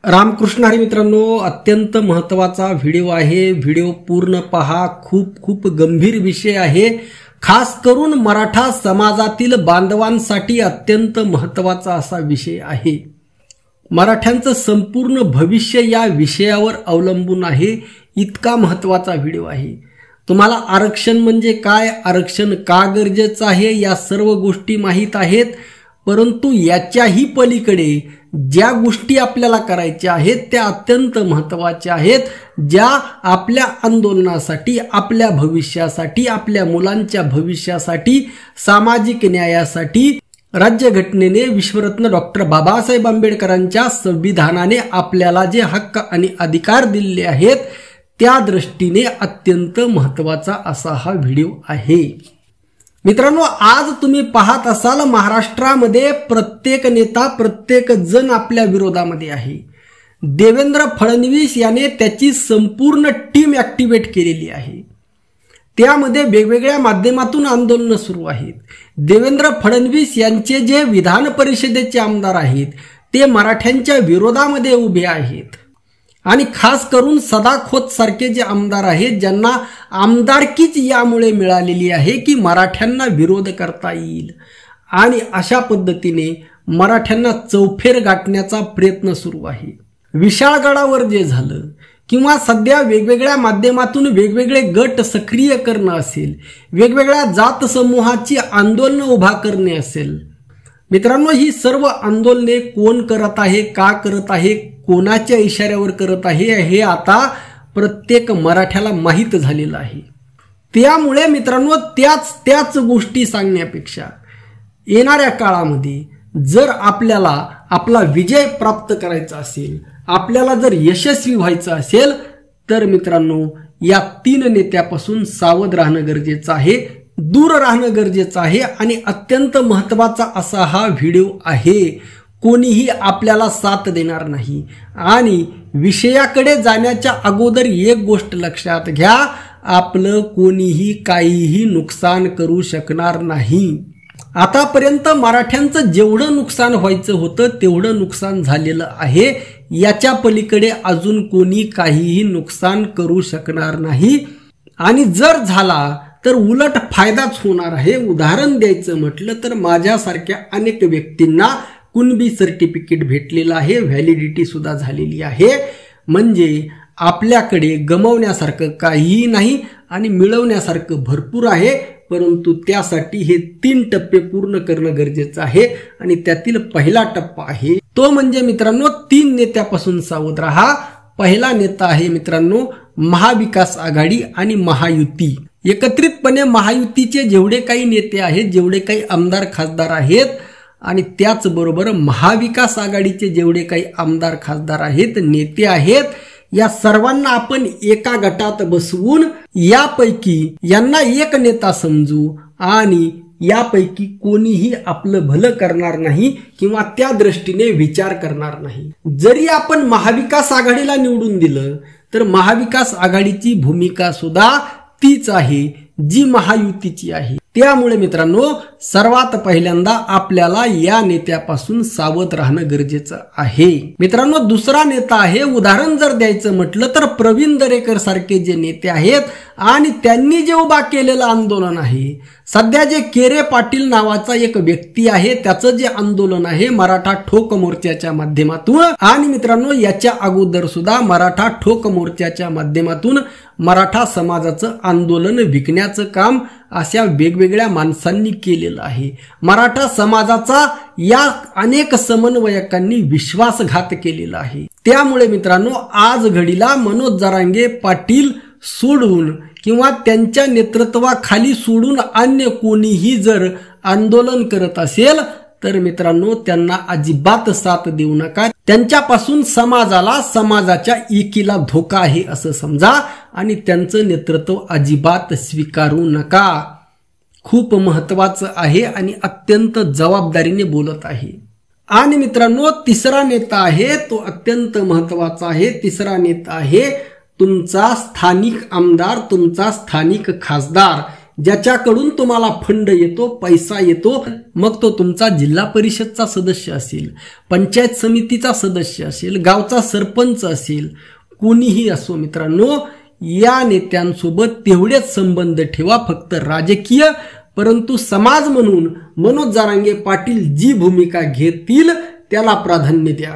रामकृष्ण हरी मित्रांनो, अत्यंत महत्त्वाचा व्हिडिओ आहे. व्हिडिओ पूर्ण पहा. खूप गंभीर विषय आहे. खास करून मराठा समाजातील बांधवांसाठी अत्यंत महत्त्वाचा असा विषय आहे. मराठ्यांचं संपूर्ण भविष्य या विषयावर अवलंबून आहे. इतका महत्त्वाचा व्हिडिओ आहे. तुम्हाला आरक्षण म्हणजे काय, आरक्षण का गरजेचं आहे, या सर्व गोष्टी माहीत आहेत. परंतु याच्याही पलीकडे ज्या गोष्टी आपल्याला करायच्या आहेत त्या अत्यंत महत्त्वाच्या आहेत, ज्या आपल्या आंदोलनासाठी, आपल्या भविष्यासाठी, आपल्या मुलांच्या भविष्यासाठी, सामाजिक न्यायासाठी राज्यघटनेने विश्वरत्न डॉक्टर बाबासाहेब आंबेडकरांच्या संविधानाने आपल्याला जे हक्क आणि अधिकार दिलेले आहेत त्या दृष्टीने अत्यंत महत्त्वाचा असा हा व्हिडिओ आहे. मित्रांनो, आज तुम्ही पाहत असाल महाराष्ट्रामध्ये प्रत्येक नेता, प्रत्येक जण आपल्या विरोधामध्ये आहे. देवेंद्र फडणवीस याने त्याची संपूर्ण टीम ऍक्टिव्हेट केलेली आहे. त्यामध्ये वेगवेगळ्या माध्यमातून आंदोलनं सुरू आहेत. देवेंद्र फडणवीस यांचे जे विधान परिषदेचे आमदार आहेत ते मराठ्यांच्या विरोधामध्ये उभे आहेत. आणि खास करून सदा खोत सारखे जे आमदार आहेत, ज्यांना आमदारकीच यामुळे मिळालेली आहे की मराठ्यांना विरोध करता येईल, आणि अशा पद्धतीने मराठ्यांना चौफेर गाठण्याचा प्रयत्न सुरू आहे. विशाळगडावर जे झालं किंवा सध्या वेगवेगळ्या माध्यमातून वेगवेगळे गट सक्रिय करणं असेल, वेगवेगळ्या जात समूहाची आंदोलनं उभा करणे असेल, मित्रांनो, ही सर्व आंदोलने कोण करत आहे, का करत आहे, कोणाच्या इशाऱ्यावर करत आहे हे आता प्रत्येक मराठ्याला माहीत झालेलं आहे. त्यामुळे मित्रांनो, त्याच गोष्टी सांगण्यापेक्षा येणाऱ्या काळामध्ये जर आपल्याला आपला विजय प्राप्त करायचा असेल, आपल्याला जर यशस्वी व्हायचं असेल, तर मित्रांनो या 3 नेत्यापासून सावध राहणं गरजेचं आहे, दूर राहणं गरजेचं आहे. आणि अत्यंत महत्त्वाचा असा हा व्हिडिओ आहे. कोणीही आपल्याला साथ देणार नाही. आणि विषयाकडे जाण्याच्या अगोदर एक गोष्ट लक्षात घ्या, आपलं कोणीही काहीही नुकसान करू शकणार नाही. आतापर्यंत मराठ्यांचं जेवढं नुकसान व्हायचं होतं तेवढं नुकसान झालेलं आहे. याच्या पलीकडे अजून कोणी काहीही नुकसान करू शकणार नाही. आणि जर झाला तर उलट फायदाच होणार आहे. उदाहरण द्यायचं म्हटलं तर माझ्यासारख्या अनेक व्यक्तींना कुणबी सर्टिफिकेट भेटलेलं आहे, व्हॅलिडिटी सुद्धा झालेली आहे. म्हणजे आपल्याकडे गमवण्यासारखं काहीही नाही आणि मिळवण्यासारखं भरपूर आहे. परंतु त्यासाठी हे 3 टप्पे पूर्ण करणं गरजेचं आहे. आणि त्यातील पहिला टप्पा आहे तो म्हणजे मित्रांनो 3 नेत्यापासून सावध राहा. पहिला नेता आहे मित्रांनो महाविकास आघाडी आणि महायुती. एकत्रितपणे महायुतीचे जेवढे काही नेते आहेत, जेवढे काही आमदार खासदार आहेत, आणि त्याचबरोबर महाविकास आघाडीचे जेवढे काही आमदार खासदार आहेत, नेते आहेत, या सर्वांना आपण एका गटात बसवून यापैकी यांना एक नेता समजू आणि यापैकी कोणीही आपलं भलं करणार नाही किंवा त्या दृष्टीने विचार करणार नाही. जरी आपण महाविकास आघाडीला निवडून दिलं तर महाविकास आघाडीची भूमिका सुद्धा तीच आहे जी महायुतीची आहे. त्यामुळे मित्रांनो सर्वात पहिल्यांदा आपल्याला या नेत्यापासून सावध राहणं गरजेचं आहे. मित्रांनो, दुसरा नेता आहे, उदाहरण जर द्यायचं म्हटलं तर प्रवीण दरेकर सारखे जे नेते आहेत आणि त्यांनी जे उभा केलेलं आंदोलन आहे, सध्या जे केरे पाटील नावाचा एक व्यक्ती आहे त्याचं जे आंदोलन आहे मराठा ठोक मोर्चाच्या माध्यमातून, आणि मित्रांनो याच्या अगोदर सुद्धा मराठा ठोक मोर्चाच्या माध्यमातून मराठा समाजाचं आंदोलन विकण्याचं काम अशा वेगवेगळ्या माणसांनी केलेलं आहे. मराठा समाजाचा या अनेक समन्वयकांनी विश्वासघात केलेला आहे. त्यामुळे मित्रांनो आज घडीला मनोज जरांगे पाटील सोडून किंवा त्यांच्या नेतृत्वाखाली सोडून अन्य कोणीही जर आंदोलन करत असेल तर मित्रांनो त्यांना अजिबात साथ देऊ नका. त्यांच्यापासून समाजाला, समाजाच्या एकीला धोका आहे असं समजा आणि त्यांचं नेतृत्व अजिबात स्वीकारू नका. खूप महत्त्वाचं आहे आणि अत्यंत जबाबदारीने बोलत आहे. आणि मित्रांनो तिसरा नेता आहे तो अत्यंत महत्त्वाचा आहे. तिसरा नेता आहे तुमचा स्थानिक आमदार, तुमचा स्थानिक खासदार. ज्याच्याकडून तुम्हाला फंड येतो, पैसा येतो, मग तो तुमचा जिल्हा परिषदचा सदस्य असेल, पंचायत समितीचा सदस्य असेल, गावचा सरपंच असेल, कोणीही असो मित्रांनो, या नेत्यांसोबत तेवढेच संबंध ठेवा. फक्त राजकीय परंतु समाज म्हणून मनोज जरांगे पाटील जी भूमिका घेतील त्याला प्राधान्य द्या.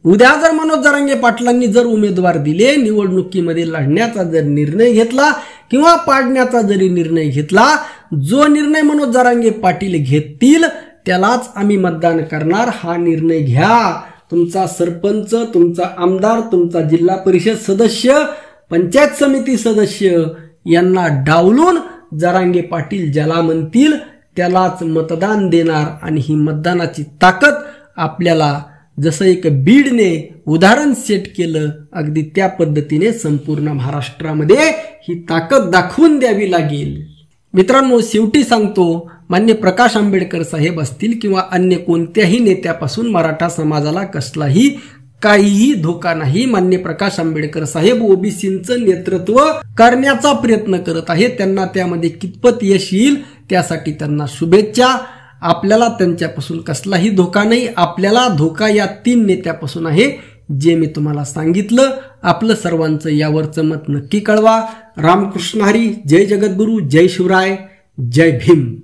उद्या जर मनोज जरांगे पाटलांनी जर उमेदवार दिले, निवडणुकीमध्ये लढण्याचा जर निर्णय घेतला किंवा पाडण्याचा जरी निर्णय घेतला, जो निर्णय मनोज जरांगे पाटील घेतील त्यालाच आम्ही मतदान करणार. हा निर्णय घ्या. तुमचा सरपंच, तुमचा आमदार, तुमचा जिल्हा परिषद सदस्य, पंचायत समिती सदस्य यांना डावलून जरांगे पाटील ज्याला म्हणतील त्यालाच मतदान देणार. आणि ही मतदानाची ताकद आपल्याला जसं एक बीडने उदाहरण सेट केलं, अगदी त्या पद्धतीने संपूर्ण महाराष्ट्रामध्ये ही ताकद दाखवून द्यावी लागेल. मित्रांनो, शेवटी सांगतो, मान्य प्रकाश आंबेडकर साहेब असतील किंवा अन्य कोणत्याही नेत्यापासून मराठा समाजाला कसलाही काहीही धोका नाही. मान्य प्रकाश आंबेडकर साहेब ओबीसींचं नेतृत्व करण्याचा प्रयत्न करत आहेत. त्यांना त्यामध्ये कितपत यश येईल त्यासाठी त्यांना शुभेच्छा. आपल्याला त्यांच्यापासून कसलाही धोका नाही. आपल्याला धोका या 3 नेत्यापासून आहे, जे मी तुम्हाला सांगितलं. आपलं सर्वांचं यावरचं मत नक्की कळवा. रामकृष्ण हरी. जय जगद्गुरु, जय शिवराय, जय भीम.